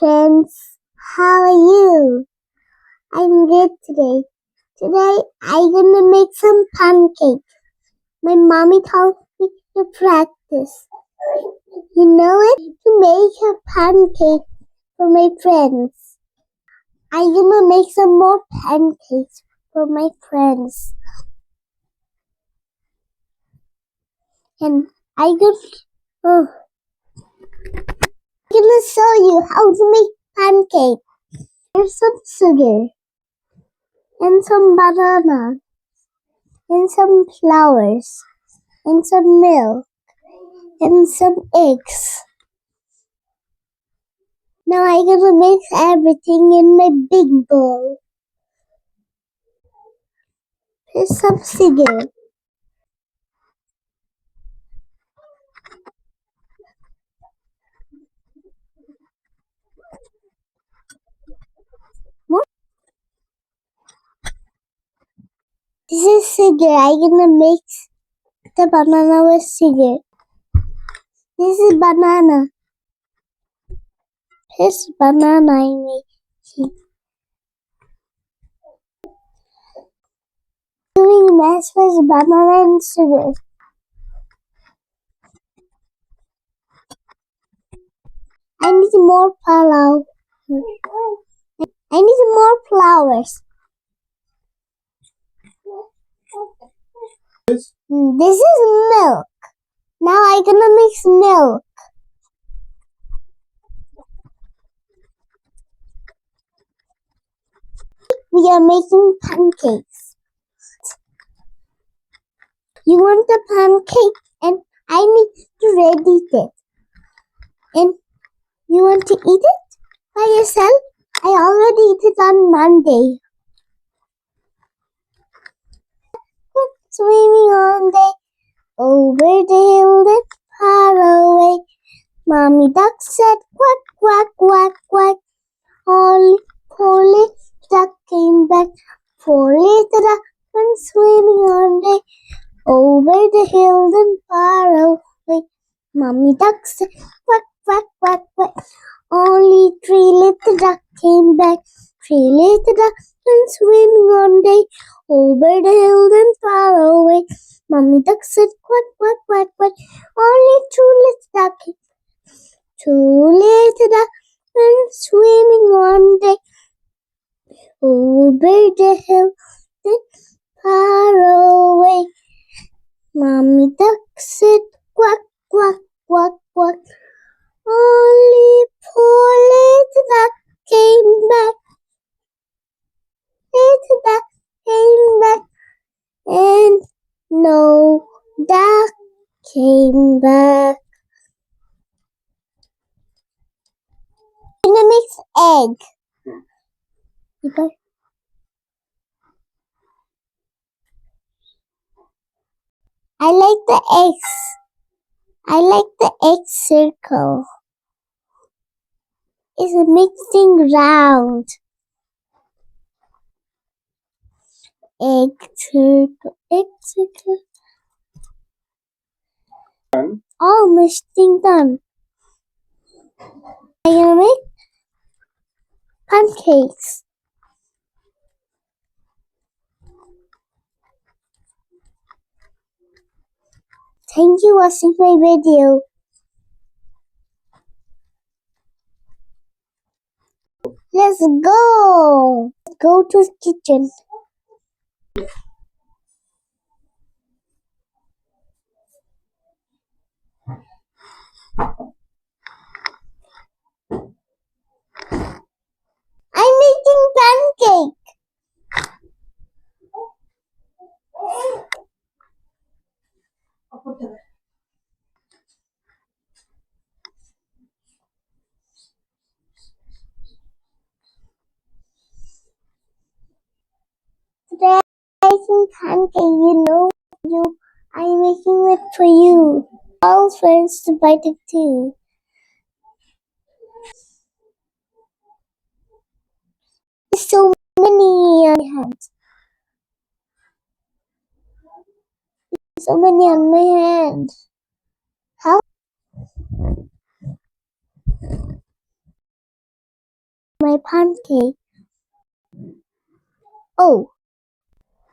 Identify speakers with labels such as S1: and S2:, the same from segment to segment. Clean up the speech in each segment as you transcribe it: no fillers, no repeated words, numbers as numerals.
S1: friends. How are you? I'm good today. Today I'm gonna make some pancakes. My mommy told me to practice. You know it? To make a pancake for my friends. I'm gonna make some more pancakes for my friends. And I'm gonna show you how to make pancakes. There's some sugar and some banana and some flowers and some milk and some eggs. Now I'm gonna mix everything in my big bowl. Here's some sugar. More. This is sugar. I'm gonna mix the banana with sugar. This is banana. Here's banana I'm making. Doing mash with banana and sugar. I need more flour. I need more flowers. This is milk. Now I'm gonna mix milk. We are making pancakes. You want the pancake and I need to ready it. And you want to eat it by yourself? I already ate it on Monday. Swimming on the over the hill and far away. Mommy duck said quack, quack, quack, quack. Polly duck came back. Polly the duck went swimming on the over the hill and far away. Mommy duck said quack, quack, quack, quack. Only 3 little duck came back. 3 little duck went swimming on the over the hill and far away. Mommy duck said quack, quack, quack, quack. Only 2 little duck came back. 2 little duck went swimming on the over the hill and far away. Mommy duck said quack, quack, quack, quack. Only 4 little duck came back. Little duck came back. And no duck came back. I'm gonna mix egg. I like the eggs. I like the egg circle. It's mixing round. Egg circle, egg circle. Almost done. I'm gonna make pancakes. Thank you for watching my video. Let's go. Go to the kitchen. I'm making pancake. Today I'm making pancake. I'm making it for you. All friends to bite it too. There's so many on my hands. So many on my hands. How my pancake. Oh,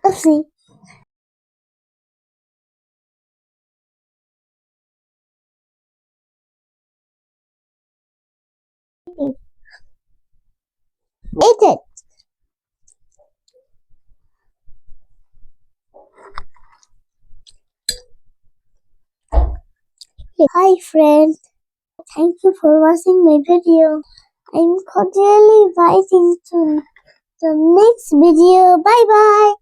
S1: oopsie. Eat it. Hi friends. Thank you for watching my video. I'm cordially inviting to the next video. Bye bye.